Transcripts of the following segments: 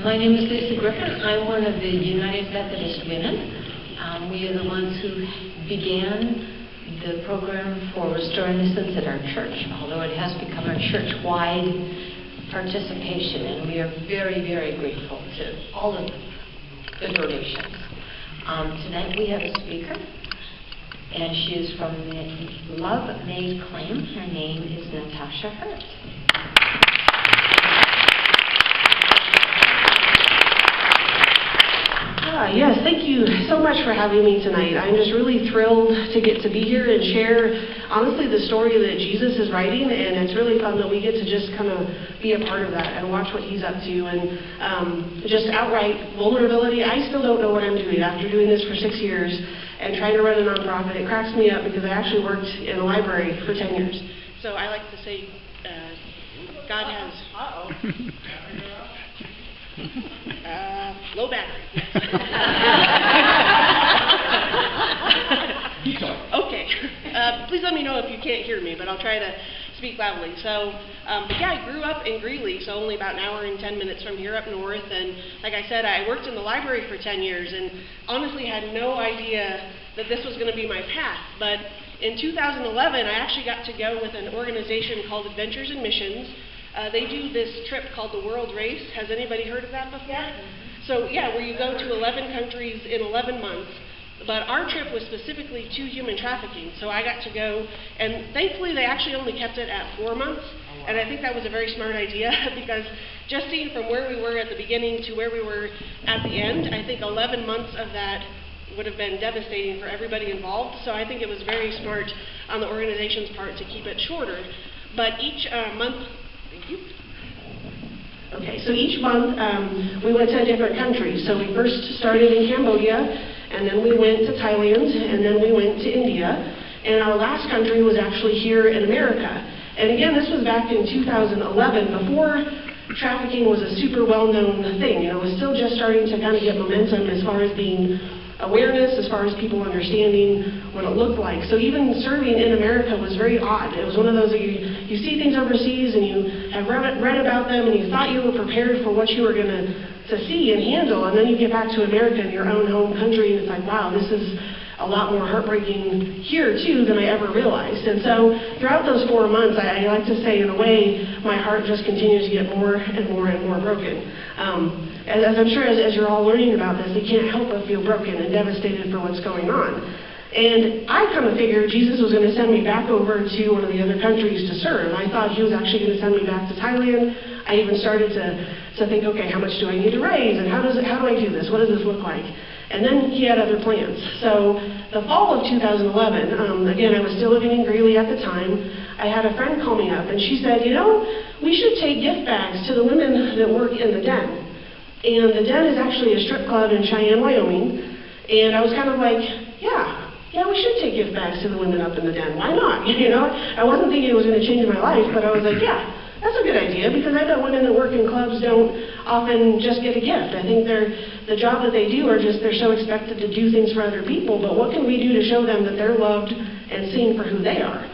My name is Lisa Griffin. I'm one of the United Methodist Women. We are the ones who began the program for Restoring Innocence at our church, although it has become a church-wide participation, and we are very, very grateful to all of the donations. Tonight we have a speaker, and she is from the Love Made Claim. Her name is Natasha Hurt. Yes, thank you so much for having me tonight. I'm just really thrilled to get to be here and share, honestly, the story that Jesus is writing, and it's really fun that we get to just kind of be a part of that and watch what he's up to, and just outright vulnerability. I still don't know what I'm doing after doing this for 6 years and trying to run a nonprofit. It cracks me up because I actually worked in a library for 10 years. So I like to say, God has... low battery. Okay. Please let me know if you can't hear me, but I'll try to speak loudly. So, yeah, I grew up in Greeley, so only about an hour and 10 minutes from here up north. And like I said, I worked in the library for 10 years and honestly had no idea that this was going to be my path. But in 2011, I actually got to go with an organization called Adventures in Missions. They do this trip called the World Race. Has anybody heard of that before? Yeah. So, yeah, where you go to 11 countries in 11 months. But our trip was specifically to human trafficking. So I got to go, and thankfully they actually only kept it at 4 months. And I think that was a very smart idea because just seeing from where we were at the beginning to where we were at the end, I think 11 months of that would have been devastating for everybody involved. So I think it was very smart on the organization's part to keep it shorter. But each month... Okay, so each month we went to a different country. So we first started in Cambodia, and then we went to Thailand, and then we went to India. And our last country was actually here in America. And again, this was back in 2011, before trafficking was a super well-known thing. You know, it was still just starting to kind of get momentum as far as being awareness, as far as people understanding what it looked like. So even serving in America was very odd. It was one of those that you see things overseas and you have read about them and you thought you were prepared for what you were going to see and handle, and then you get back to America in your own home country and it's like, wow, this is a lot more heartbreaking here too than I ever realized. And so throughout those 4 months, I like to say in a way, my heart just continues to get more and more and more broken. As I'm sure as you're all learning about this, you can't help but feel broken and devastated for what's going on. And I kind of figured Jesus was going to send me back over to one of the other countries to serve. I thought he was actually going to send me back to Thailand. I even started to think, okay, how much do I need to raise, and how do I do this? What does this look like? And then he had other plans. So the fall of 2011, again, I was still living in Greeley at the time, I had a friend call me up, and she said, you know, we should take gift bags to the women that work in the Den. And the Den is actually a strip club in Cheyenne, Wyoming. And I was kind of like, yeah, we should take gift bags to the women up in the Den. Why not? You know, I wasn't thinking it was going to change my life, but I was like, yeah, that's a good idea, because I bet women that work in clubs don't often just get a gift. I think the job that they do they're so expected to do things for other people, but what can we do to show them that they're loved and seen for who they are?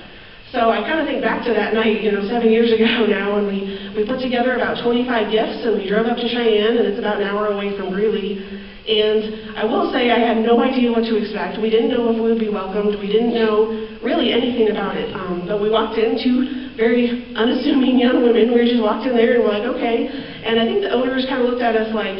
So I kind of think back to that night, 7 years ago now, and we put together about 25 gifts, and we drove up to Cheyenne, and it's about an hour away from Greeley. And I will say I had no idea what to expect. We didn't know if we would be welcomed. We didn't know really anything about it. But we walked in, two very unassuming young women. We just walked in there and we're like, okay. And I think the owners kind of looked at us like,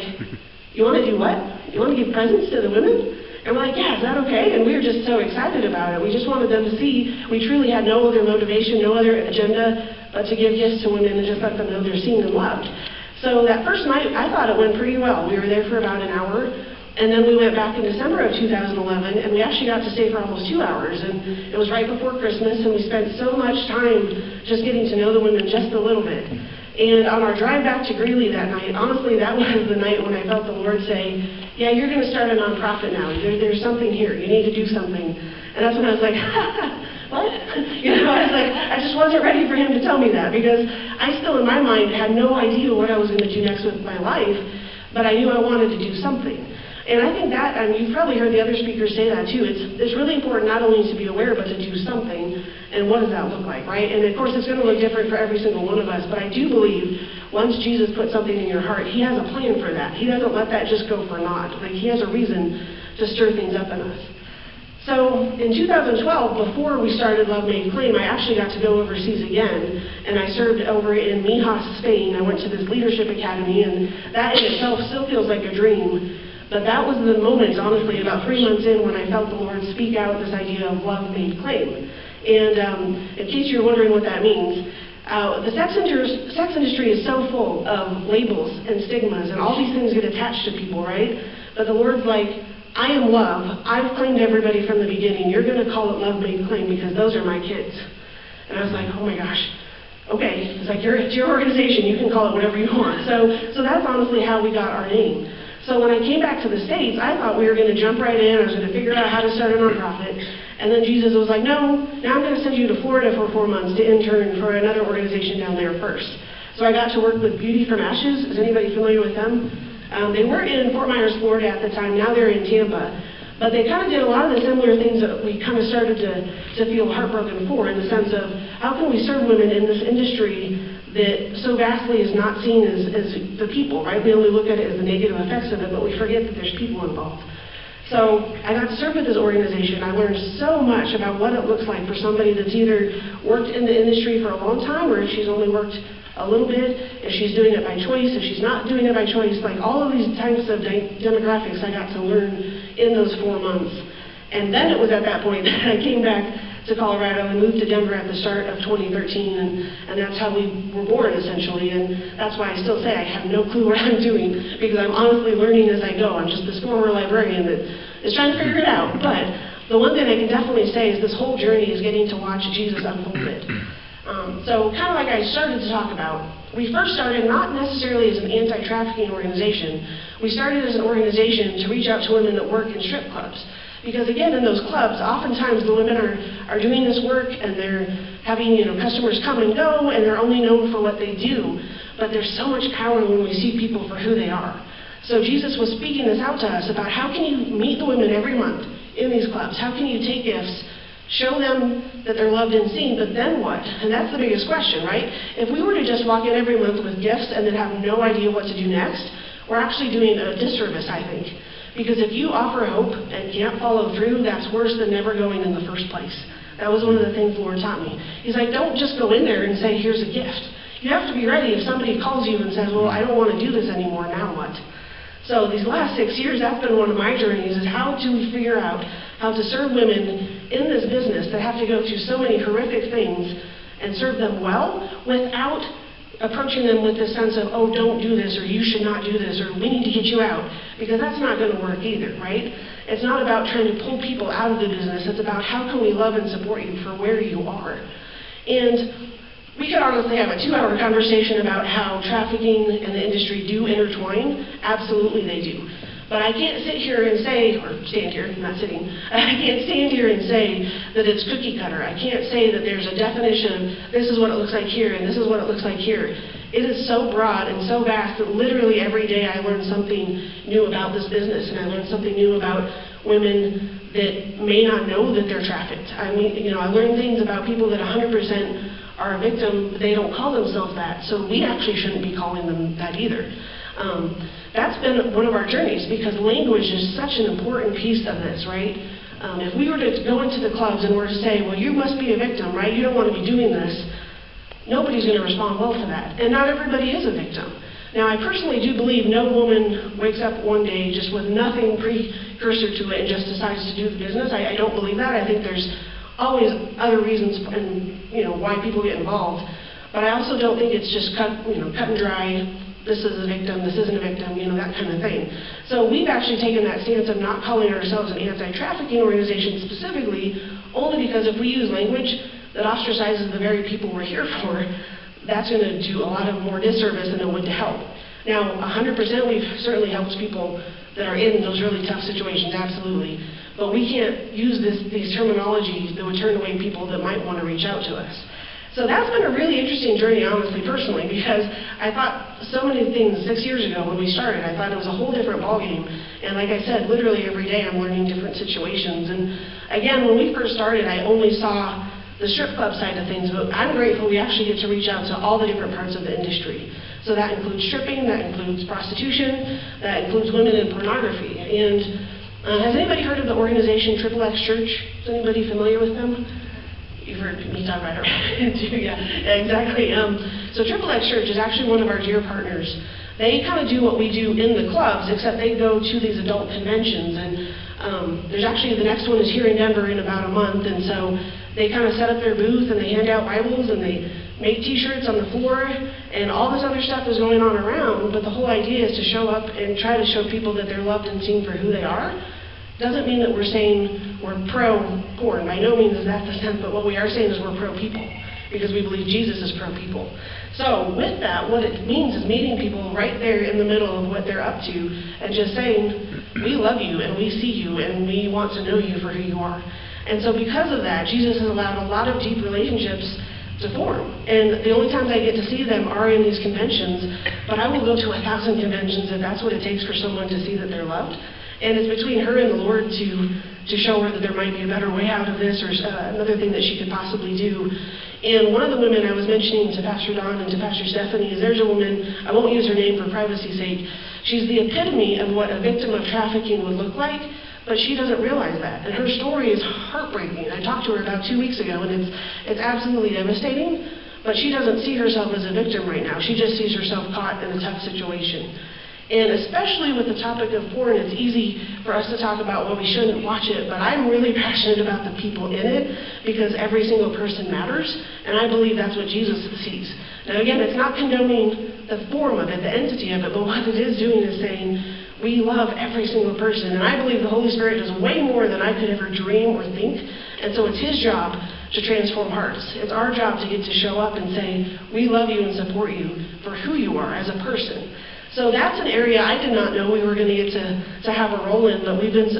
you want to do what? You want to give presents to the women? And we're like, yeah, is that okay? And we were just so excited about it. We just wanted them to see we truly had no other motivation, no other agenda, but to give gifts to women and just let them know they're seen and loved. So that first night, I thought it went pretty well. We were there for about an hour, and then we went back in December of 2011, and we actually got to stay for almost 2 hours. And it was right before Christmas, and we spent so much time just getting to know the women just a little bit. And on our drive back to Greeley that night, honestly, that was the night when I felt the Lord say, yeah, you're going to start a nonprofit now. There's something here. You need to do something. And that's when I was like, what? I was like, I just wasn't ready for him to tell me that, because I still in my mind had no idea what I was going to do next with my life, but I knew I wanted to do something. And I think that, you've probably heard the other speakers say that too, it's really important not only to be aware, but to do something, and what does that look like, right? And of course it's going to look different for every single one of us, but I do believe once Jesus puts something in your heart, he has a plan for that. He doesn't let that just go for naught. Like, he has a reason to stir things up in us. So in 2012, before we started Love Made Claim, I actually got to go overseas again, and I served over in Mijas, Spain. I went to this leadership academy, and that in itself still feels like a dream. But that was the moment, honestly, about 3 months in, when I felt the Lord speak out this idea of Love Made Claim. And in case you're wondering what that means, the sex industry is so full of labels and stigmas, and all these things get attached to people, right? But the Lord's like, I am love. I've claimed everybody from the beginning. You're going to call it Love Made Claim because those are my kids. And I was like, oh my gosh. Okay. It's like, it's your organization. You can call it whatever you want. So that's honestly how we got our name. So when I came back to the States, I thought we were going to jump right in. I was going to figure out how to start a nonprofit. And then Jesus was like, no, now I'm going to send you to Florida for 4 months to intern for another organization down there first. So I got to work with Beauty from Ashes. Is anybody familiar with them? They were in Fort Myers, Florida at the time. Now they're in Tampa. But they kind of did a lot of the similar things that we kind of started to feel heartbroken for, in the sense of, how can we serve women in this industry that so vastly is not seen as the people, right? We only look at it as the negative effects of it, but we forget that there's people involved. So I got to serve with this organization. I learned so much about what it looks like for somebody that's either worked in the industry for a long time, or if she's only worked a little bit, if she's doing it by choice, if she's not doing it by choice, like all of these types of demographics I got to learn in those 4 months. And then it was at that point that I came back to Colorado and moved to Denver at the start of 2013, and that's how we were born, essentially. And that's why I still say I have no clue what I'm doing, because I'm honestly learning as I go. I'm just this former librarian that is trying to figure it out. But the one thing I can definitely say is this whole journey is getting to watch Jesus unfold it. So kind of like I started to talk about, we first started not necessarily as an anti-trafficking organization. We started as an organization to reach out to women that work in strip clubs. Because again, in those clubs, oftentimes the women are doing this work, and they're having, customers come and go, and they're only known for what they do. But there's so much power when we see people for who they are. So Jesus was speaking this out to us about, how can you meet the women every month in these clubs? How can you take gifts, show them that they're loved and seen, but then what? And that's the biggest question, right? If we were to just walk in every month with gifts and then have no idea what to do next, we're actually doing a disservice, I think. Because if you offer hope and can't follow through, that's worse than never going in the first place. That was one of the things the Lord taught me. He's like, don't just go in there and say, here's a gift. You have to be ready if somebody calls you and says, well, I don't want to do this anymore, now what? So these last 6 years, that's been one of my journeys, is how do we figure out how to serve women in this business that have to go through so many horrific things and serve them well without approaching them with this sense of, oh, don't do this, or you should not do this, or we need to get you out, because that's not going to work either, right? It's not about trying to pull people out of the business. It's about, how can we love and support you for where you are? And we could honestly have a 2-hour conversation about how trafficking and the industry do intertwine. Absolutely they do. But I can't sit here and say, or stand here, I'm not sitting, I can't stand here and say that it's cookie cutter. I can't say that there's a definition of, this is what it looks like here, and this is what it looks like here. It is so broad and so vast that literally every day I learn something new about this business, and I learn something new about women that may not know that they're trafficked. I mean, I learn things about people that 100% are a victim, but they don't call themselves that, so we actually shouldn't be calling them that either. That's been one of our journeys, because language is such an important piece of this, right? If we were to go into the clubs and were to say, well, you must be a victim, right? You don't want to be doing this. Nobody's going to respond well to that. And not everybody is a victim. Now, I personally do believe no woman wakes up one day just with nothing precursor to it and just decides to do the business. I don't believe that. I think there's always other reasons and why people get involved. But I also don't think it's just cut and dry. This is a victim, this isn't a victim, that kind of thing. So we've actually taken that stance of not calling ourselves an anti-trafficking organization specifically, only because if we use language that ostracizes the very people we're here for, that's going to do a lot of more disservice than it would to help. Now, 100% we've certainly helped people that are in those really tough situations, absolutely. But we can't use these terminologies that would turn away people that might want to reach out to us. So that's been a really interesting journey, honestly, personally, because I thought so many things 6 years ago when we started. I thought it was a whole different ballgame. And like I said, literally every day I'm learning different situations. And again, when we first started, I only saw the strip club side of things, but I'm grateful we actually get to reach out to all the different parts of the industry. So that includes stripping, that includes prostitution, that includes women in pornography. And has anybody heard of the organization XXX Church? Is anybody familiar with them? You've heard me talk about it, yeah, exactly. So XXX Church is actually one of our dear partners. They kind of do what we do in the clubs, except they go to these adult conventions. And there's actually, the next one is here in Denver in about a month. And so they kind of set up their booth and they hand out Bibles and they make t-shirts on the floor and all this other stuff is going on around. But the whole idea is to show up and try to show people that they're loved and seen for who they are. Doesn't mean that we're saying we're pro-porn. By no means is that the sense, but what we are saying is we're pro-people because we believe Jesus is pro-people. So with that, what it means is meeting people right there in the middle of what they're up to and just saying, we love you and we see you and we want to know you for who you are. And so because of that, Jesus has allowed a lot of deep relationships to form. And the only times I get to see them are in these conventions, but I will go to 1,000 conventions if that's what it takes for someone to see that they're loved. And it's between her and the Lord to show her that there might be a better way out of this or another thing that she could possibly do. And one of the women I was mentioning to Pastor Don and to Pastor Stephanie is there's a woman, I won't use her name for privacy's sake, she's the epitome of what a victim of trafficking would look like, but she doesn't realize that. And her story is heartbreaking. I talked to her about 2 weeks ago, and it's absolutely devastating, but she doesn't see herself as a victim right now. She just sees herself caught in a tough situation. And especially with the topic of porn, it's easy for us to talk about, well, we shouldn't watch it, but I'm really passionate about the people in it because every single person matters, and I believe that's what Jesus sees. Now again, it's not condoning the form of it, the entity of it, but what it is doing is saying, we love every single person, and I believe the Holy Spirit does way more than I could ever dream or think, and so it's His job to transform hearts. It's our job to get to show up and say, we love you and support you for who you are as a person. So that's an area I did not know we were going to get to have a role in, but we've been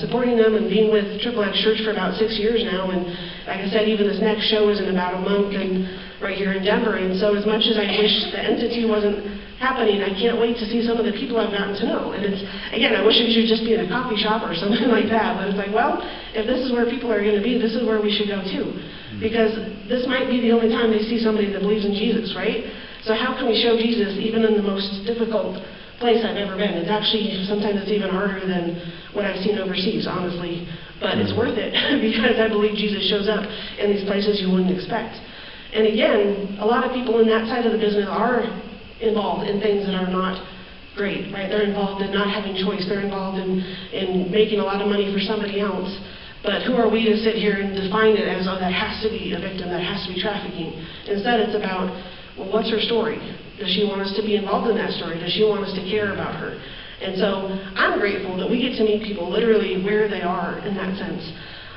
supporting them and being with XXX Church for about 6 years now, and like I said, even this next show is in about a month and right here in Denver, and so as much as I wish the entity wasn't happening, I can't wait to see some of the people I've gotten to know. And it's, again, I wish it should just be in a coffee shop or something like that, but it's like, well, if this is where people are going to be, this is where we should go too, because this might be the only time they see somebody that believes in Jesus, right? So how can we show Jesus even in the most difficult place I've ever been? It's actually, sometimes it's even harder than what I've seen overseas, honestly. But it's worth it because I believe Jesus shows up in these places you wouldn't expect. And again, a lot of people in that side of the business are involved in things that are not great, right? They're involved in not having choice. They're involved in making a lot of money for somebody else. But who are we to sit here and define it as, oh, that has to be a victim, that has to be trafficking? Instead, it's about, well, what's her story? Does she want us to be involved in that story? Does she want us to care about her? And so I'm grateful that we get to meet people literally where they are in that sense.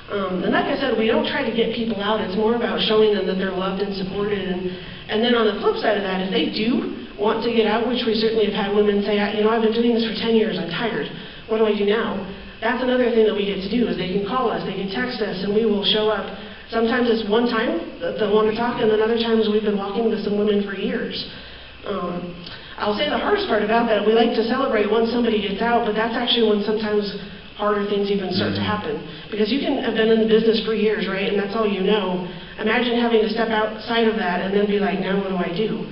And like I said, we don't try to get people out. It's more about showing them that they're loved and supported. And then on the flip side of that, if they do want to get out, which we certainly have had women say, you know, I've been doing this for 10 years. I'm tired. What do I do now? That's another thing that we get to do is they can call us, they can text us, and we will show up. Sometimes it's one time that they'll want to talk, and then other times we've been walking with some women for years. I'll say the hardest part about that, we like to celebrate once somebody gets out, but that's actually when sometimes harder things even start to happen. Because you can have been in the business for years, right, and that's all you know. Imagine having to step outside of that and then be like, now what do I do?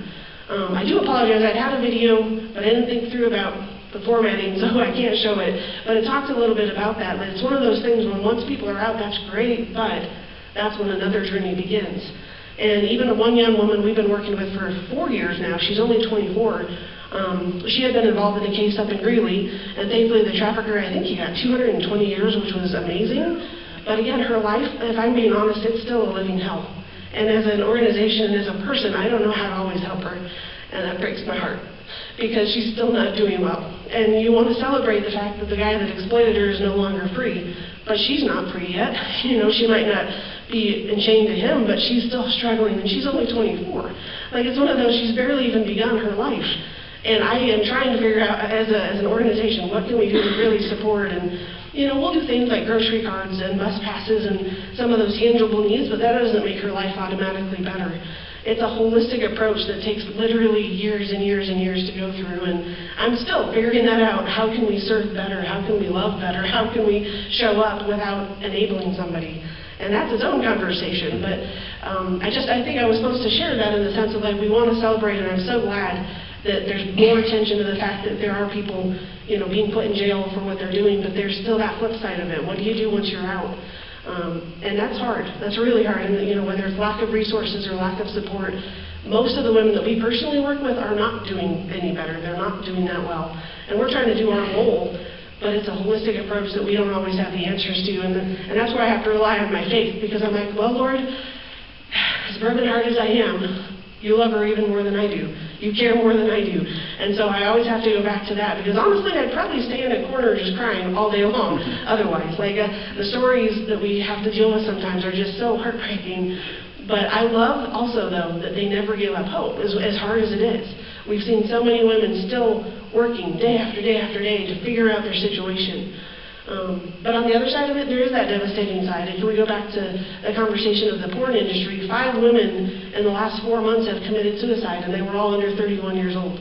I do apologize, I'd had a video, but I didn't think through about the formatting, so I can't show it. But it talks a little bit about that. But it's one of those things when once people are out, that's great, but that's when another journey begins. And even one young woman we've been working with for 4 years now, she's only 24, she had been involved in a case up in Greeley, and thankfully the trafficker, I think he got 220 years, which was amazing. But again, her life, if I'm being honest, it's still a living hell. And as an organization, as a person, I don't know how to always help her, and that breaks my heart, because she's still not doing well. And you want to celebrate the fact that the guy that exploited her is no longer free, but she's not free yet. You know, she might not be enchained to him, but she's still struggling, and she's only 24. Like, it's one of those, she's barely even begun her life. And I am trying to figure out, as an organization, what can we do to really support? And, you know, we'll do things like grocery cards and bus passes and some of those tangible needs, but that doesn't make her life automatically better. It's a holistic approach that takes literally years and years and years to go through, and I'm still figuring that out. How can we serve better? How can we love better? How can we show up without enabling somebody? And that's its own conversation. But I think I was supposed to share that in the sense of like, we want to celebrate, and I'm so glad that there's more attention to the fact that there are people, being put in jail for what they're doing, but there's still that flip side of it. What do you do once you're out? And that's hard. That's really hard. And, whether it's lack of resources or lack of support, most of the women that we personally work with are not doing any better. They're not doing that well. And we're trying to do our role, but it's a holistic approach that we don't always have the answers to. And that's where I have to rely on my faith, because I'm like, well, Lord, as broken-hearted as I am, you love her even more than I do. You care more than I do. And so I always have to go back to that, because honestly, I'd probably stay in a corner just crying all day long otherwise. Like, the stories that we have to deal with sometimes are just so heartbreaking. But I love also, though, that they never give up hope, as hard as it is. We've seen so many women still working day after day after day to figure out their situation. But on the other side of it, there is that devastating side. If we go back to the conversation of the porn industry, 5 women in the last 4 months have committed suicide, and they were all under 31 years old.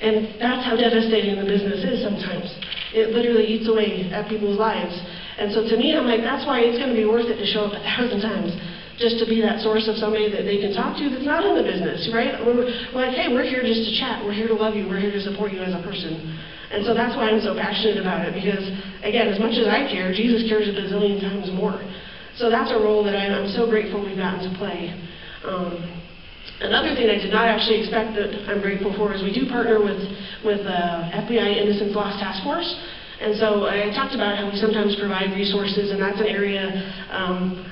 And that's how devastating the business is sometimes. It literally eats away at people's lives. And so to me, I'm like, that's why it's going to be worth it to show up 1,000 times, just to be that source of somebody that they can talk to that's not in the business, right? We're like, hey, we're here just to chat. We're here to love you. We're here to support you as a person. And so that's why I'm so passionate about it, because, again, as much as I care, Jesus cares a bazillion times more. So that's a role that I'm so grateful we've gotten to play. Another thing I did not actually expect that I'm grateful for is we do partner with FBI Innocence Lost Task Force. And so I talked about how we sometimes provide resources, and that's an area,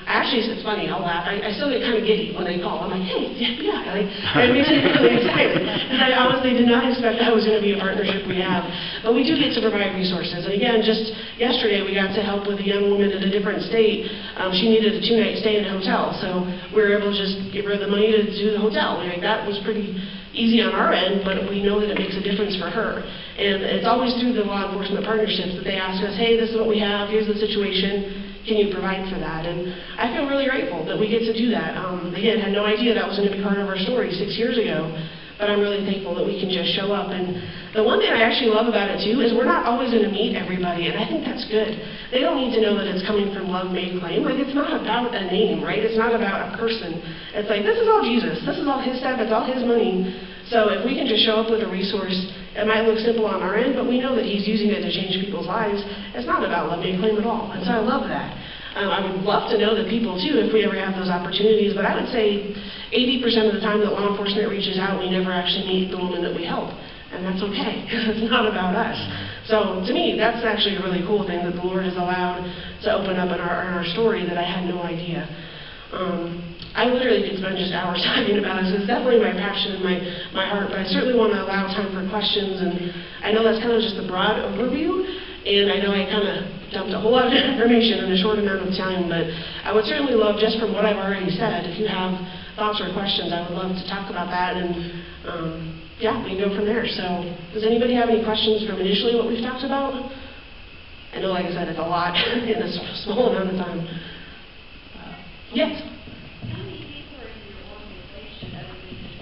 actually, it's funny, I'll laugh. I still get kind of giddy when they call. I'm like, hey, it's the FBI. It makes me really excited. And I honestly did not expect that was going to be a partnership we have. But we do get to provide resources. And again, just yesterday, we got to help with a young woman in a different state. She needed a 2-night stay in a hotel. So we were able to just give her the money to do the hotel. That was pretty easy on our end, but we know that it makes a difference for her. And it's always through the law enforcement partnerships that they ask us, hey, this is what we have, here's the situation, can you provide for that? And I feel really grateful that we get to do that. Again, had no idea that was going to be part of our story 6 years ago, but I'm really thankful that we can just show up. And the one thing I actually love about it, too, is we're not always going to meet everybody, and I think that's good. They don't need to know that it's coming from Love Made Claim. Like, it's not about a name, right? It's not about a person. It's like, this is all Jesus. This is all his stuff. It's all his money. So if we can just show up with a resource, it might look simple on our end, but we know that he's using it to change people's lives. It's not about Love Made Claim at all. And so I love that. I would love to know the people, too, if we ever have those opportunities, but I would say 80% of the time that law enforcement reaches out, we never actually meet the woman that we help. And that's okay, because it's not about us. So to me, that's actually a really cool thing that the Lord has allowed to open up in our story that I had no idea. I literally could spend just hours talking about it, so it's definitely my passion and my heart, but I certainly want to allow time for questions, and I know that's kind of just a broad overview, and I know I kind of dumped a whole lot of information in a short amount of time, but I would certainly love, just from what I've already said, if you have thoughts or questions, I would love to talk about that, and yeah, we can go from there. So does anybody have any questions from initially what we've talked about? I know, like I said, it's a lot in a small amount of time. Yes? How many people are in your organization other than you?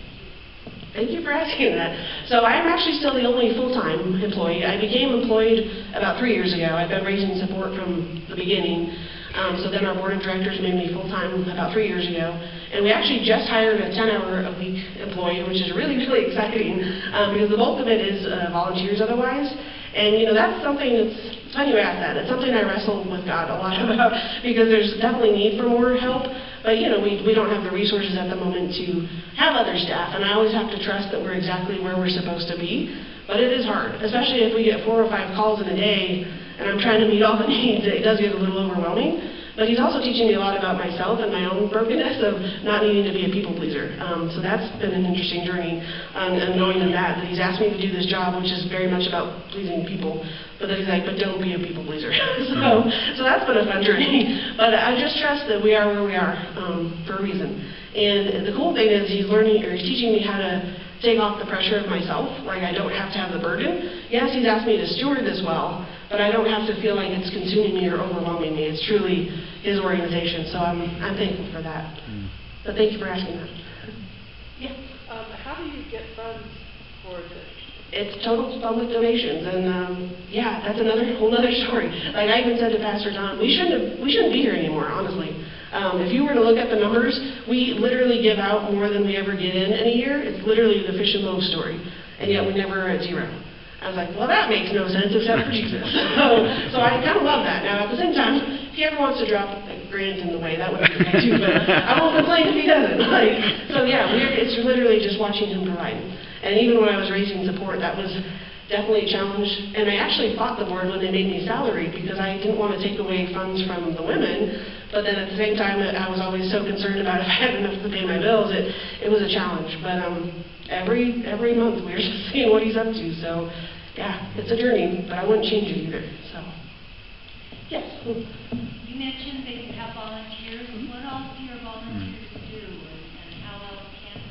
Thank you for asking that. So I'm actually still the only full-time employee. I became employed about 3 years ago. I've been raising support from the beginning. So then our board of directors made me full-time about 3 years ago. And we actually just hired a 10-hour-a-week employee, which is really, really exciting, because the bulk of it is volunteers otherwise. And, that's something it's funny you ask that. It's something I wrestle with God a lot about, because there's definitely need for more help. But, we don't have the resources at the moment to have other staff. And I always have to trust that we're exactly where we're supposed to be. But it is hard, especially if we get 4 or 5 calls in a day, and I'm trying to meet all the needs. It does get a little overwhelming. But he's also teaching me a lot about myself and my own brokenness of not needing to be a people pleaser. So that's been an interesting journey, and knowing that he's asked me to do this job, which is very much about pleasing people. But then he's like, but don't be a people pleaser. so that's been a fun journey. But I just trust that we are where we are for a reason. And the cool thing is he's teaching me how to take off the pressure of myself. Like, I don't have to have the burden. Yes, he's asked me to steward this well, but I don't have to feel like it's consuming me or overwhelming me. It's truly his organization, so I'm thankful for that. But thank you for asking that. Yeah. How do you get funds for the It's total public donations, and yeah, that's whole nother story. Like I even said to Pastor Don, we shouldn't be here anymore, honestly. If you were to look at the numbers, we literally give out more than we ever get in a year. It's literally the fish and loaves story, and yet we never are at zero. I was like, well, that makes no sense except for Jesus. So I kind of love that. Now, at the same time, if he ever wants to drop a grant in the way, that would be great too, but I won't complain if he doesn't. So yeah, it's literally just watching him provide. And even when I was raising support, that was definitely a challenge. And I actually fought the board when they made me salaried because I didn't want to take away funds from the women, but then at the same time, I was always so concerned about if I had enough to pay my bills, it was a challenge. But every month we were just seeing what he's up to. So yeah, it's a journey, but I wouldn't change it either. So yes. You mentioned that you have volunteers. What else do your volunteers do, and how else can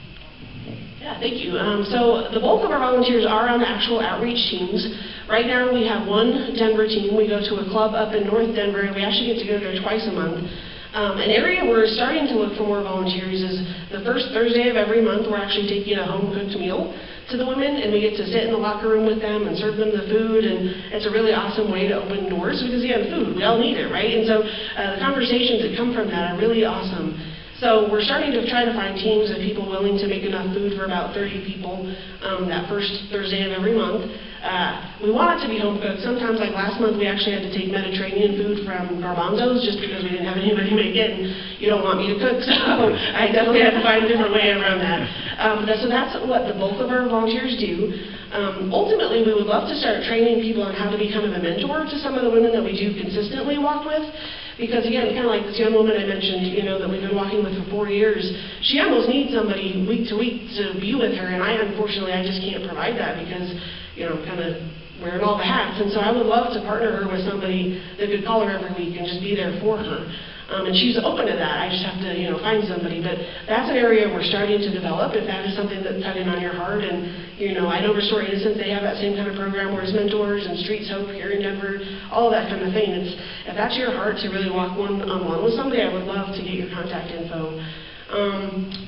people? Yeah, thank you. So the bulk of our volunteers are on the actual outreach teams. Right now we have one Denver team. We go to a club up in North Denver, and we actually get to go there twice a month. An area we're starting to look for more volunteers is the first Thursday of every month. We're actually taking a home-cooked meal to the women, and we get to sit in the locker room with them and serve them the food, and it's a really awesome way to open doors because, yeah, the food, we all need it, right? And so the conversations that come from that are really awesome. So we're starting to try to find teams of people willing to make enough food for about 30 people that first Thursday of every month. We want it to be home cooked. Sometimes, like last month, we actually had to take Mediterranean food from Garbanzo's just because we didn't have anybody to make it, and you don't want me to cook, so I definitely had to find a different way around that. So that's what the bulk of our volunteers do. Ultimately, we would love to start training people on how to be kind of a mentor to some of the women that we do consistently walk with. Because again, kind of like this young woman I mentioned, that we've been walking with for 4 years, she almost needs somebody week to week to be with her, and unfortunately, I just can't provide that because, I'm kind of wearing all the hats. And so I would love to partner her with somebody that could call her every week and just be there for her. And she's open to that. I just have to, find somebody. But that's an area we're starting to develop. If that is something that's tugging on your heart, and I know Restore Innocence, they have that same kind of program where it's mentors and Streets Hope here in Denver, all of that kind of thing. If that's your heart to really walk one-on-one with somebody, I would love to get your contact info.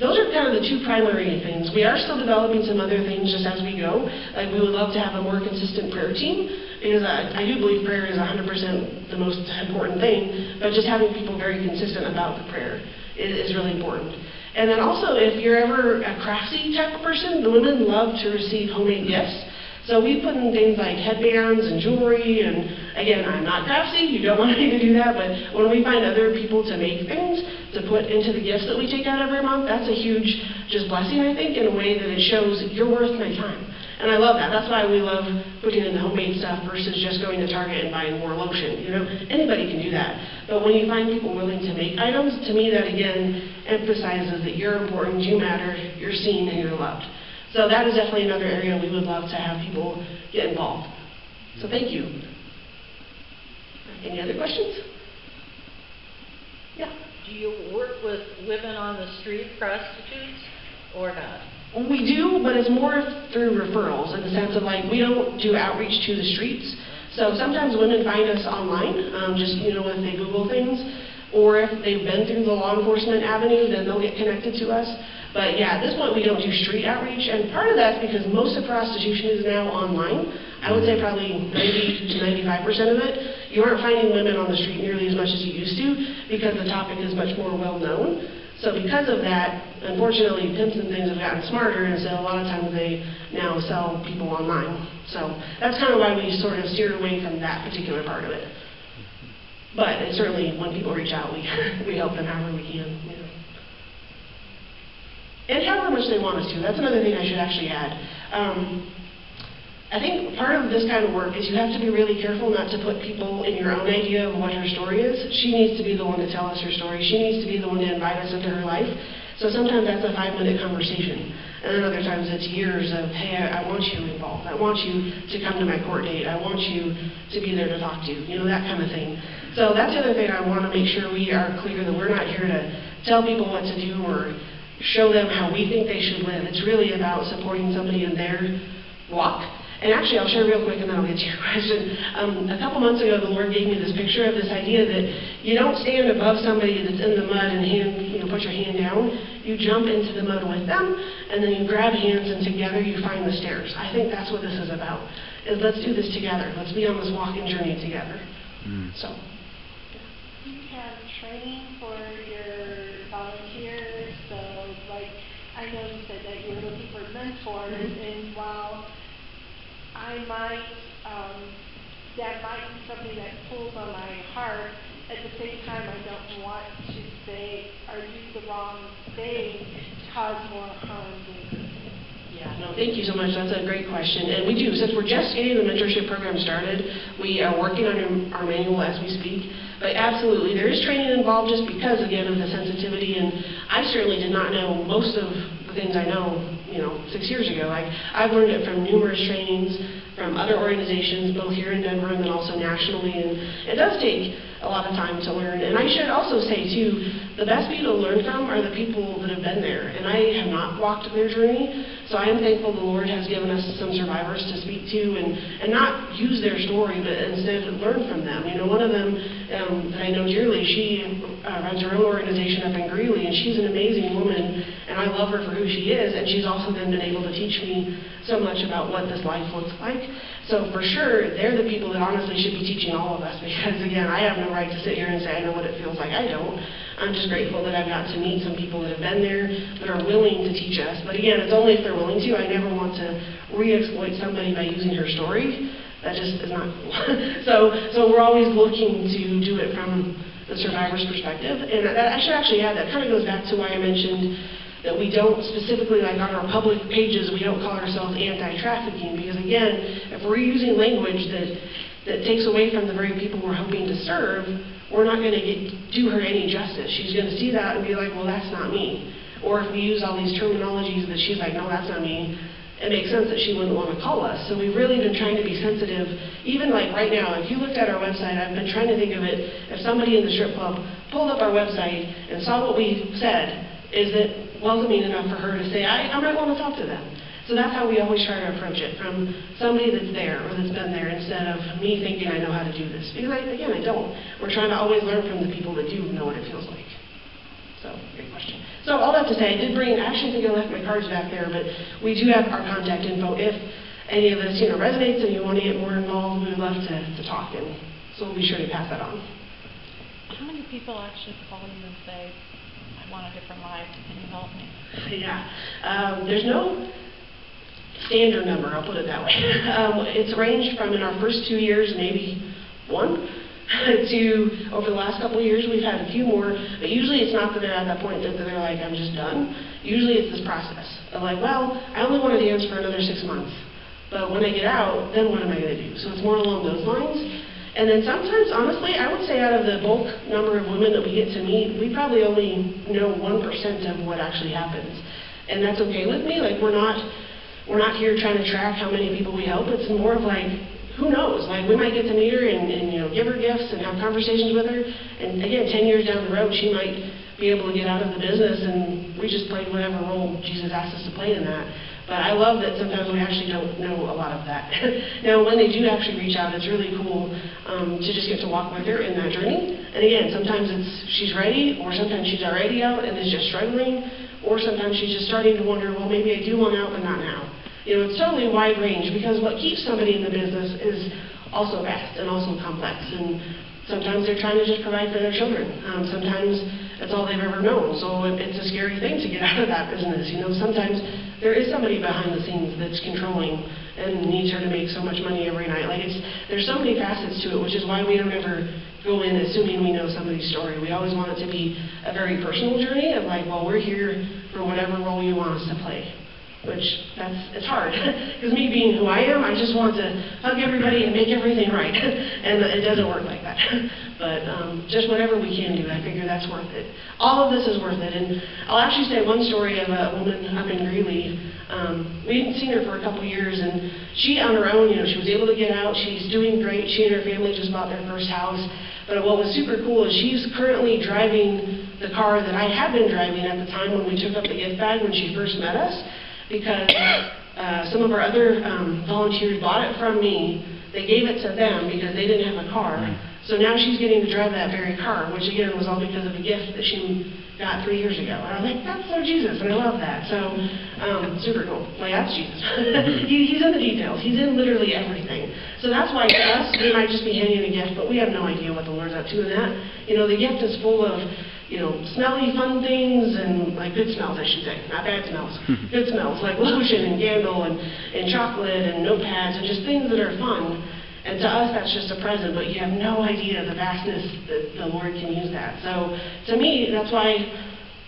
Those are kind of the two primary things. We are still developing some other things just as we go. Like we would love to have a more consistent prayer team, because I do believe prayer is 100% the most important thing, but just having people very consistent about the prayer is really important. And then also, if you're ever a crafty type of person, the women love to receive homemade gifts. So we put in things like headbands and jewelry, and again, I'm not crafty, you don't want me to do that, but when we find other people to make things to put into the gifts that we take out every month, that's a huge just blessing, I think, in a way that it shows you're worth my time. And I love that. That's why we love putting in the homemade stuff versus just going to Target and buying more lotion. Anybody can do that. But when you find people willing to make items, to me that again emphasizes that you're important, you matter, you're seen, and you're loved. So that is definitely another area we would love to have people get involved. So thank you. Any other questions? Yeah. Do you work with women on the street, prostitutes, or not? We do, but it's more through referrals in the sense of we don't do outreach to the streets. So sometimes women find us online, just, if they Google things, or if they've been through the law enforcement avenue, then they'll get connected to us. But yeah, at this point we don't do street outreach, and part of that's because most of prostitution is now online. I would say probably 90 to 95% of it. You aren't finding women on the street nearly as much as you used to because the topic is much more well known. So because of that, unfortunately, pimps and things have gotten smarter, and so a lot of times they now sell people online. So that's kind of why we sort of steered away from that particular part of it. But certainly when people reach out, we help them however we can. And however much they want us to. That's another thing I should actually add. I think part of this kind of work is you have to be really careful not to put people in your own idea of what her story is. She needs to be the one to tell us her story. She needs to be the one to invite us into her life. So sometimes that's a 5-minute conversation. And then other times it's years of, hey, I want you involved. I want you to come to my court date. I want you to be there to talk to, that kind of thing. So that's the other thing I want to make sure we are clear that we're not here to tell people what to do or show them how we think they should live. It's really about supporting somebody in their walk. And actually, I'll share real quick and then I'll get to your question. A couple months ago, the Lord gave me this picture of this idea that you don't stand above somebody that's in the mud and put your hand down, you jump into the mud with them, and then you grab hands, and together you find the stairs. I think that's what this is about, is let's do this together. Let's be on this walking journey together. So. Do you have training for your volunteers? So, like, I know you said that you were looking for mentors, and while I might, that might be something that pulls on my heart, at the same time, I don't want to say or do the wrong thing to cause more harm than good. Yeah, no, thank you so much. That's a great question. And we do, since we're just getting the mentorship program started, we are working on our manual as we speak. But absolutely, there is training involved just because, again, of the sensitivity. And I certainly did not know most of the things I know, 6 years ago. I've learned it from numerous trainings from other organizations, both here in Denver and then also nationally. And it does take a lot of time to learn. And I should also say, too, the best people to learn from are the people that have been there. And I have not walked their journey, so I am thankful the Lord has given us some survivors to speak to and not use their story, but instead learn from them. One of them that I know dearly, she runs her own organization up in Greeley, and she's an amazing woman, and I love her for who she is, and she's also then been able to teach me so much about what this life looks like. So for sure, they're the people that honestly should be teaching all of us, because again, I have no right to sit here and say I know what it feels like. I don't. I'm just grateful that I've got to meet some people that have been there, that are willing to teach us. But again, it's only if they're willing to. I never want to re-exploit somebody by using her story. That just is not cool. So we're always looking to do it from the survivor's perspective. And I should actually add, that kind of goes back to why I mentioned that we don't specifically, like on our public pages, we don't call ourselves anti-trafficking, because again, if we're using language that takes away from the very people we're hoping to serve, we're not going to do her any justice. She's going to see that and be like, well, that's not me. Or if we use all these terminologies that she's like, no, that's not me, it makes sense that she wouldn't want to call us. So we've really been trying to be sensitive. Even like right now, if you looked at our website, I've been trying to think of it, if somebody in the strip club pulled up our website and saw what we said, is it welcoming enough for her to say, I might want to talk to them. So that's how we always try to approach it, from somebody that's there or that's been there, instead of me thinking I know how to do this. Because again, I don't. We're trying to always learn from the people that do know what it feels like. So, great question. So all that to say, I actually think I left my cards back there, but we do have our contact info. If any of this resonates and you want to get more involved, we would love to talk, and so we'll be sure to pass that on. How many people actually call you and say, I want a different life, can you help me? Yeah. There's no standard number, I'll put it that way. It's ranged from, in our first 2 years, maybe one, to over the last couple of years we've had a few more, but usually it's not that they're at that point that they're like, I'm just done. Usually it's this process of like, well, I only want to dance for another 6 months, but when I get out, then what am I going to do? So it's more along those lines. And then sometimes, honestly, I would say out of the bulk number of women that we get to meet, we probably only know 1% of what actually happens. And that's okay with me. Like, we're not here trying to track how many people we help. It's more of like, who knows? Like, we might get to meet her and give her gifts and have conversations with her. And again, 10 years down the road, she might be able to get out of the business, and we just played whatever role Jesus asked us to play in that. But I love that sometimes we actually don't know a lot of that. Now, when they do actually reach out, it's really cool to just get to walk with her in that journey. And again, sometimes she's ready, or sometimes she's already out and is just struggling, or sometimes she's just starting to wonder, well, maybe I do want out, but not now. It's totally a wide range, because what keeps somebody in the business is also vast and also complex. And sometimes they're trying to just provide for their children. Sometimes it's all they've ever known. So it's a scary thing to get out of that business. Sometimes there is somebody behind the scenes that's controlling and needs her to make so much money every night. Like, there's so many facets to it, which is why we don't ever go in assuming we know somebody's story. We always want it to be a very personal journey of like, well, we're here for whatever role you want us to play. Which, it's hard. Because me being who I am, I just want to hug everybody and make everything right. And it doesn't work like that. But just whatever we can do, I figure that's worth it. All of this is worth it. And I'll actually say one story of a woman up in Greeley. We hadn't seen her for a couple years, and she on her own, she was able to get out. She's doing great. She and her family just bought their first house. But what was super cool is she's currently driving the car that I had been driving at the time when we took up the gift bag when she first met us. Because some of our other volunteers bought it from me. They gave it to them because they didn't have a car. So now she's getting to drive that very car, which again was all because of a gift that she got 3 years ago. And I was like, that's so Jesus, and I love that. So, super cool. Like, that's Jesus. He's in the details. He's in literally everything. So that's why to us, we might just be handing a gift, but we have no idea what the Lord's up to in that. You know, the gift is full of, you know, smelly, fun things, and like good smells, I should say, not bad smells. Good smells, like lotion and candle and chocolate and notepads and just things that are fun. And to us, that's just a present, but you have no idea the vastness that the Lord can use that. So to me, that's why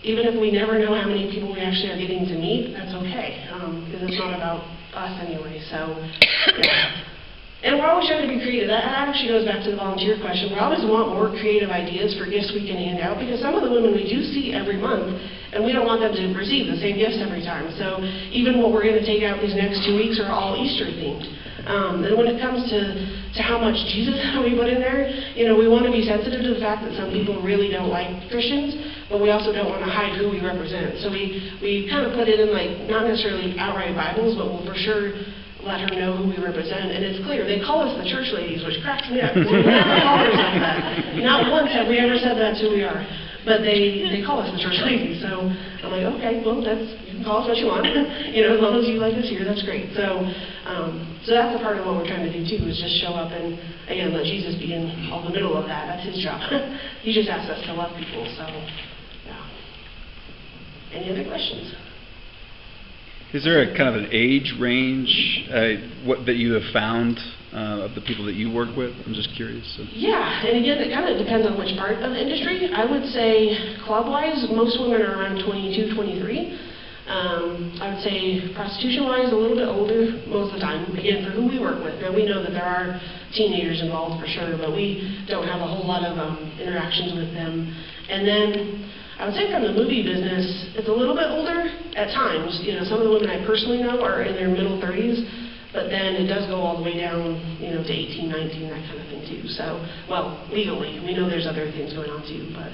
even if we never know how many people we actually are getting to meet, that's okay, because it's not about us anyway. So, yeah. And we're always trying to be creative. That actually goes back to the volunteer question. We always want more creative ideas for gifts we can hand out, because some of the women we do see every month, and we don't want them to receive the same gifts every time. So even what we're going to take out these next 2 weeks are all Easter themed. And when it comes to how much Jesus we put in there, you know, we want to be sensitive to the fact that some people really don't like Christians, but we also don't want to hide who we represent. So we kind of put it in, like, not necessarily outright Bibles, but we'll for sure let her know who we represent. And it's clear, they call us the church ladies, which cracks me up. We never call ourselves that. Not once have we ever said that's who we are. But they call us the church ladies. So I'm like, okay, well, you can call us what you want. You know, as long as you like us here, that's great. So that's a part of what we're trying to do too, is just show up and, again, let Jesus be in all the middle of that. That's his job. He just asks us to love people. So, yeah. Any other questions? Is there a kind of an age range that you have found of the people that you work with? I'm just curious. So. Yeah, and again, it kind of depends on which part of the industry. I would say club-wise, most women are around 22, 23. I would say prostitution-wise, a little bit older most of the time, again, for who we work with. Now, we know that there are teenagers involved for sure, but we don't have a whole lot of interactions with them. And then I would say from the movie business, it's a little bit older at times. You know, some of the women I personally know are in their middle 30s, but then it does go all the way down, you know, to 18, 19, that kind of thing too. So, well, legally, we know there's other things going on too, but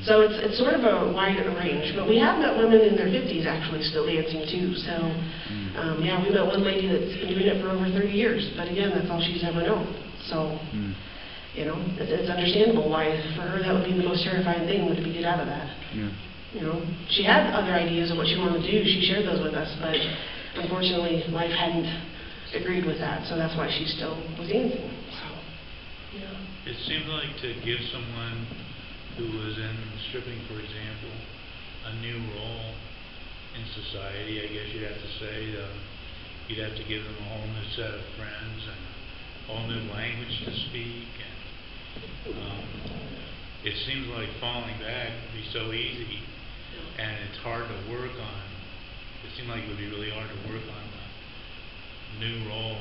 so it's sort of a wide range. But we have met women in their 50s actually still dancing too. So, yeah, we met one lady that's been doing it for over 30 years, but again, that's all she's ever known. So. You know, it's understandable why, for her, that would be the most terrifying thing, would be to get out of that. Yeah. You know, she had other ideas of what she wanted to do. She shared those with us, but unfortunately, life hadn't agreed with that, so that's why she still was dancing. So, yeah. It seemed like to give someone who was in stripping, for example, a new role in society, I guess you'd have to say, you'd have to give them a whole new set of friends and a whole new language to speak. It seems like falling back would be so easy, and it's hard to work on. It seemed like it would be really hard to work on a new role,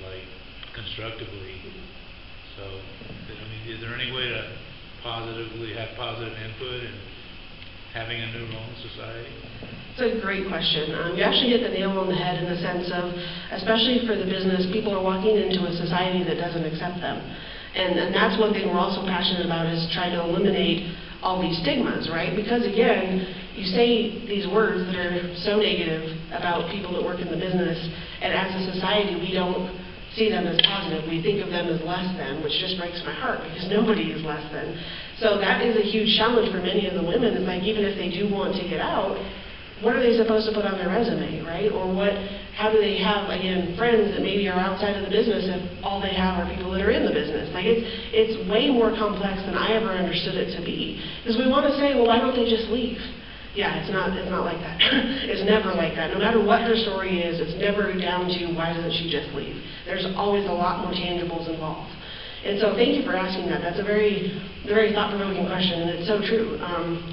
like constructively. So, I mean, is there any way to positively have positive input in having a new role in society? It's a great question. You actually hit the nail on the head in the sense of, especially for the business, people are walking into a society that doesn't accept them. And that's one thing we're also passionate about, is trying to eliminate all these stigmas, right? Because again, you say these words that are so negative about people that work in the business, and as a society, we don't see them as positive. We think of them as less than, which just breaks my heart, because nobody is less than. So that is a huge challenge for many of the women. It's like, even if they do want to get out, what are they supposed to put on their resume, right? Or how do they have, again, friends that maybe are outside of the business if all they have are people that are in the business? Like, it's way more complex than I ever understood it to be. Because we want to say, well, why don't they just leave? Yeah, it's not like that. It's never like that. No matter what her story is, it's never down to why doesn't she just leave. There's always a lot more tangibles involved. And so thank you for asking that. That's a very, very thought-provoking question, and it's so true.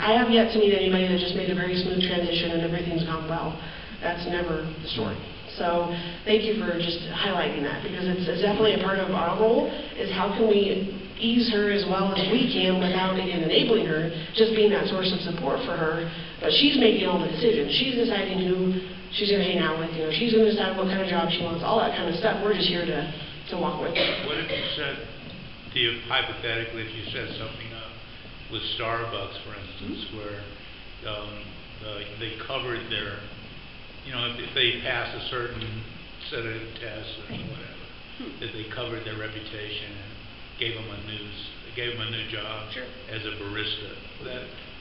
I have yet to meet anybody that just made a very smooth transition and everything's gone well. That's never the story. So thank you for just highlighting that, because it's definitely a part of our role, is how can we ease her as well as we can without, again, enabling her, just being that source of support for her. But she's making all the decisions. She's deciding who she's going to hang out with. You know, she's going to decide what kind of job she wants, all that kind of stuff. We're just here to walk with her. What if you said, hypothetically, if you set something up with Starbucks, for instance, where they covered their, you know, if they passed a certain set of tests or whatever, that they covered their reputation and gave them a news gave them a new job Sure. as a barista.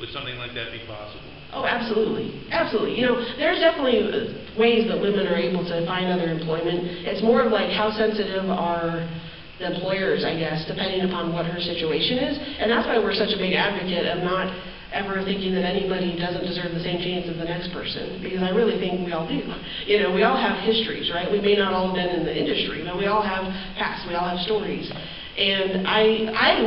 Would something like that be possible? Oh, absolutely. Absolutely. You know, there's definitely ways that women are able to find other employment. It's more of like how sensitive are the employers, I guess, depending upon what her situation is. And that's why we're such a big advocate of not ever thinking that anybody doesn't deserve the same chance as the next person, because I really think we all do. You know, we all have histories, right? We may not all have been in the industry, but we all have past, we all have stories. And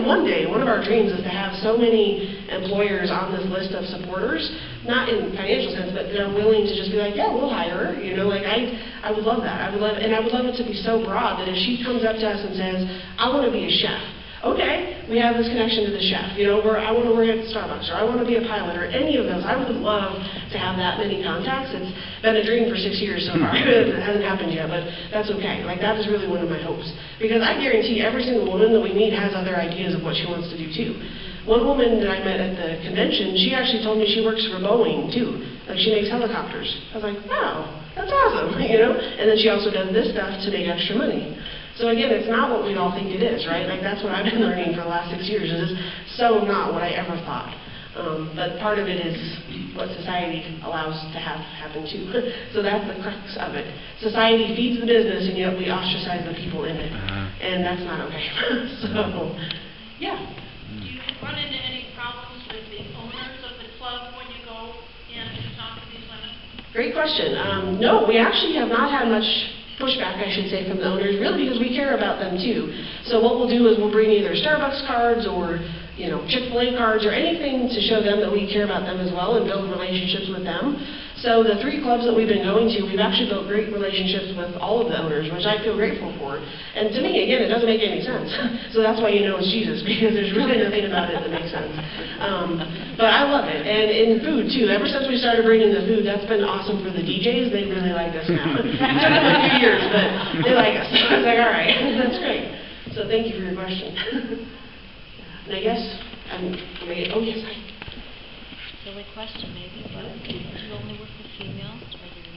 one day, one of our dreams is to have so many employers on this list of supporters, not in financial sense, but they're willing to just be like, yeah, we'll hire her. You know, like I would love that. I would love it to be so broad that if she comes up to us and says, I want to be a chef. Okay, we have this connection to the chef, you know, I want to work at Starbucks, or I want to be a pilot, or any of those. I would love to have that many contacts. It's been a dream for 6 years so far. It hasn't happened yet, but that's okay. Like, that is really one of my hopes. Because I guarantee every single woman that we meet has other ideas of what she wants to do, too. One woman that I met at the convention, she actually told me she works for Boeing, too. Like, she makes helicopters. I was like, wow, that's awesome, you know? And then she also does this stuff to make extra money. So again, it's not what we all think it is, right? Like, that's what I've been learning for the last 6 years. It is so not what I ever thought. But part of it is what society allows to happen too. So that's the crux of it. Society feeds the business, and yet we ostracize the people in it. And that's not okay. So, yeah. Do you run into any problems with the owners of the club when you go in to talk to these women? Great question. No, we actually have not had much pushback, I should say, from the owners, really because we care about them too. So what we'll do is we'll bring either Starbucks cards or, you know, Chick-fil-A cards or anything to show them that we care about them as well and build relationships with them. So the 3 clubs that we've been going to, we've actually built great relationships with all of the owners, which I feel grateful for. And to me, again, it doesn't make any sense. So that's why you know it's Jesus, because there's really nothing about it that makes sense. But I love it. And in food, too. Ever since we started bringing the food, that's been awesome for the DJs. They really like us now. It took them a few years, but they like us. So I was like, all right, that's great. So thank you for your question. And I guess, oh, yes, Silly question maybe, but do you only work with females or do you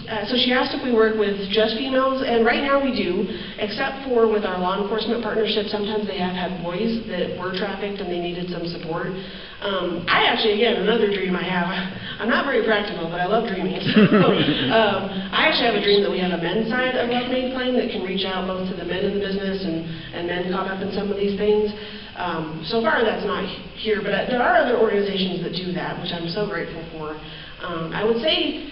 males? So she asked if we work with just females, and right now we do, except for with our law enforcement partnership. Sometimes they have had boys that were trafficked and they needed some support. I actually, again, another dream I have, I'm not very practical, but I love dreaming. So, I actually have a dream that we have a men's side of Love Made Plain that can reach out both to the men in the business and men caught up in some of these things. So far that's not here, but there are other organizations that do that, which I'm so grateful for. I would say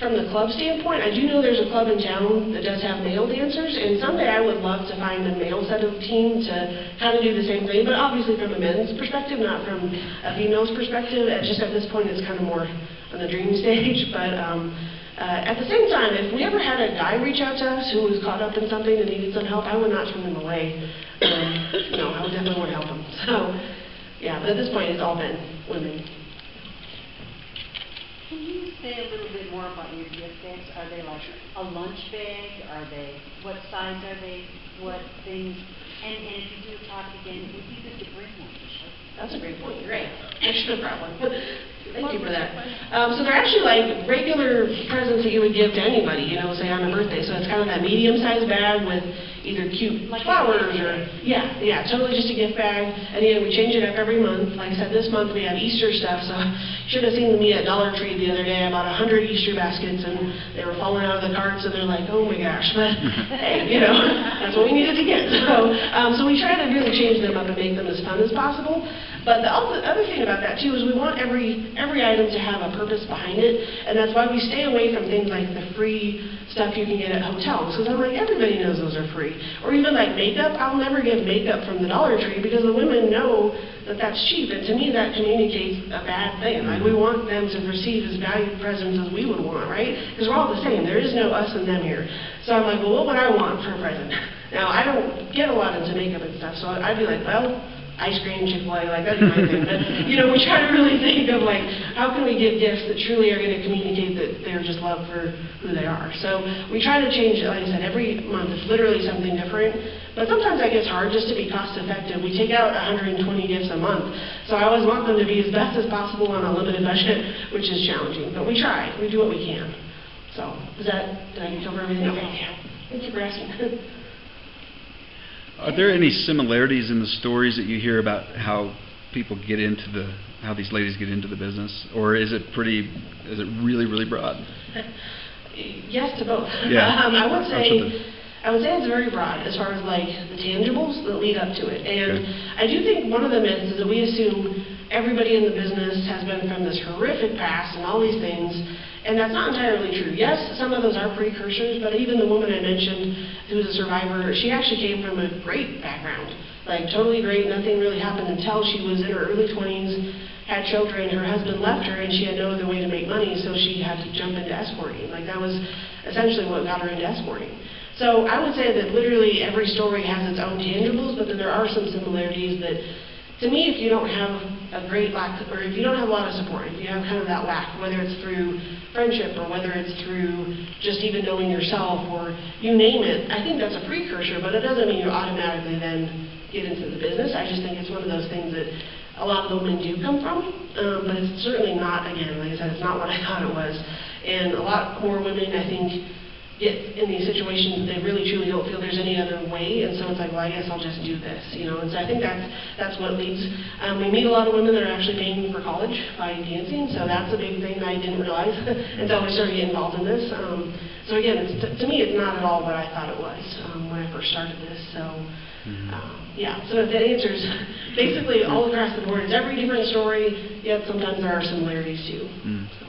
from the club standpoint, I do know there's a club in town that does have male dancers, and someday I would love to find a male set of team to kind of do the same thing, but obviously from a men's perspective, not from a female's perspective. Just at this point, it's kind of more on the dream stage, but at the same time, if we ever had a guy reach out to us who was caught up in something and needed some help, I would not turn him away. No, I would definitely want to help him. So, yeah, but at this point, it's all been women. Can you say a little bit more about your gift bags? Are they like a lunch bag? What size are they? What things? And if you do talk again, it would be good to bring one to show. That's a great point. You're right. I should have brought one. Thank you for that. So they're actually like regular presents that you would give to anybody, you know, say on a birthday. So it's kind of that medium-sized bag with either cute like flowers or, yeah, totally just a gift bag. And yeah, we change it up every month. Like I said, this month we have Easter stuff, so you should have seen me at Dollar Tree the other day. I bought 100 Easter baskets, and they were falling out of the carts, and they're like, oh my gosh. But hey, you know, that's what we needed to get. So we try to really change them up and make them as fun as possible. But the other thing about that, too, is we want every item to have a purpose behind it, and that's why we stay away from things like the free stuff you can get at hotels, because I'm like, everybody knows those are free. Or even like makeup, I'll never give makeup from the Dollar Tree, because the women know that that's cheap, and to me that communicates a bad thing. Like, we want them to receive as valued presents as we would want, right? Because we're all the same. There is no us and them here. So I'm like, well, what would I want for a present? Now, I don't get a lot into makeup and stuff, so I'd be like, well, ice cream, Chick-fil-A, like, that's my thing. But, you know, we try to really think of, like, how can we give gifts that truly are going to communicate that they're just loved for who they are. So we try to change it, like I said, every month. It's literally something different. But sometimes that gets hard just to be cost effective. We take out 120 gifts a month. So I always want them to be as best as possible on a limited budget, which is challenging. But we try. We do what we can. So, did I cover everything? Okay. Thank you for asking. Are there any similarities in the stories that you hear about how people get into how these ladies get into the business, or is it really, really broad? Yes to both. Yeah. I would say it's very broad as far as like the tangibles that lead up to it. And I do think one of the myths is that we assume everybody in the business has been from this horrific past and all these things, and that's not entirely true. Yes, some of those are precursors, but even the woman I mentioned who was a survivor, she actually came from a great background, like totally great. Nothing really happened until she was in her early 20s, had children, her husband left her, and she had no other way to make money, so she had to jump into escorting. Like that was essentially what got her into escorting. So I would say that literally every story has its own tangibles, but then there are some similarities that, to me, if you don't have a great lack, or if you don't have a lot of support, if you have kind of that lack, whether it's through friendship or whether it's through just even knowing yourself or you name it, I think that's a precursor, but it doesn't mean you automatically then get into the business. I just think it's one of those things that a lot of the women do come from, but it's certainly not, again, like I said, it's not what I thought it was. And a lot more women, I think, get in these situations that they really truly don't feel there's any other way, and so it's like, well, I guess I'll just do this, you know. And so I think that's what leads. We meet a lot of women that are actually paying for college by dancing, so that's a big thing that I didn't realize until we started getting involved in this. So again, to me, it's not at all what I thought it was when I first started this. So yeah, so if that answers basically all across the board, it's every different story, yet sometimes there are similarities too. So.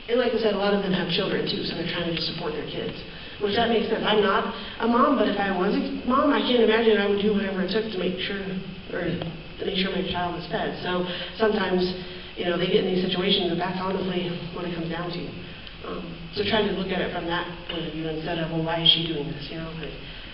And like I said, a lot of them have children too, so they're trying to just support their kids, which that makes sense. I'm not a mom, but if I was a mom, I can't imagine I would do whatever it took to make sure my child is fed. So sometimes, you know, they get in these situations, and that's honestly what it comes down to. So trying to look at it from that point of view instead of, well, why is she doing this? You know,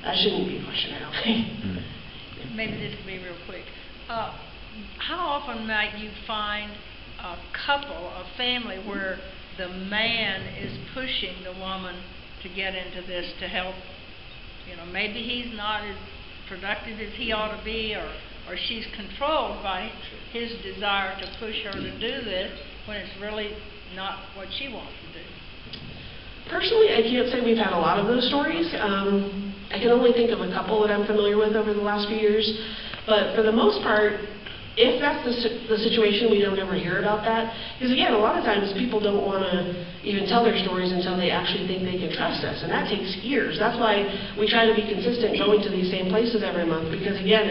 that shouldn't be a question, I don't think. Maybe this will be real quick. How often might you find a couple, a family, where the man is pushing the woman to get into this to help? You know, maybe he's not as productive as he ought to be, or she's controlled by his desire to push her to do this when it's really not what she wants to do. Personally, I can't say we've had a lot of those stories. I can only think of a couple that I'm familiar with over the last few years, but for the most part, if that's the situation, we don't ever hear about that. Because again, a lot of times people don't want to even tell their stories until they actually think they can trust us, and that takes years. That's why we try to be consistent going to these same places every month, because again,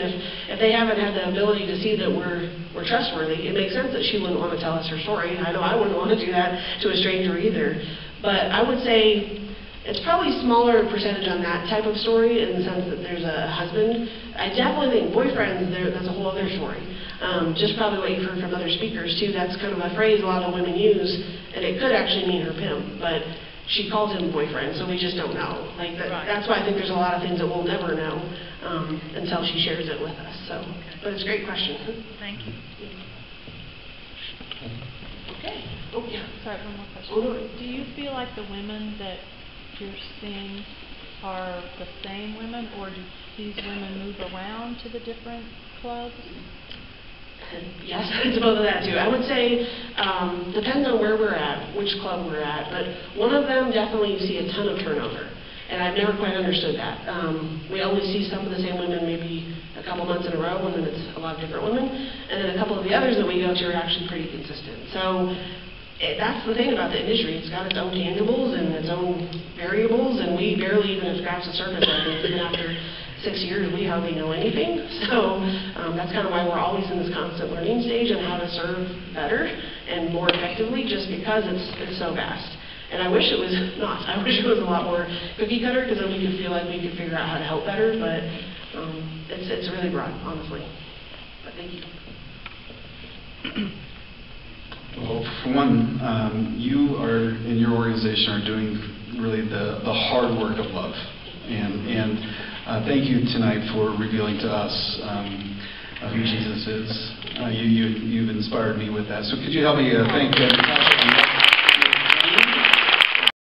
if they haven't had the ability to see that we're trustworthy, it makes sense that she wouldn't want to tell us her story. I know I wouldn't want to do that to a stranger either. But I would say it's probably a smaller percentage on that type of story in the sense that there's a husband. I definitely think boyfriends, that's a whole other story. Just probably what you've heard from other speakers too, that's kind of a phrase a lot of women use, and it could actually mean her pimp, but she calls him boyfriend, so we just don't know. Like that's why I think there's a lot of things that we'll never know until she shares it with us. So, but it's a great question. Thank you. Okay. Oh yeah. Sorry, one more question. Oh, no. Do you feel like the women that you're seeing are the same women, or do these women move around to the different clubs? Yes, it's both of that too. I would say depends on where we're at, which club we're at, but one of them definitely you see a ton of turnover, and I've never quite understood that. We only see some of the same women maybe a couple months in a row, and then it's a lot of different women, and then a couple of the others that we go to are actually pretty consistent. So that's the thing about the industry. It's got its own tangibles and its own variables, and we barely even have scratched the surface of it. Even after 6 years, we hardly know anything. So that's kind of why we're always in this constant learning stage on how to serve better and more effectively, just because it's so vast. And I wish it was not. I wish it was a lot more cookie cutter, because then we could feel like we could figure out how to help better. But it's really broad, honestly. But thank you. Well, for one, you are, in your organization, are doing really the hard work of love. And thank you tonight for revealing to us who Jesus is. You've inspired me with that. So could you help me thank Natasha?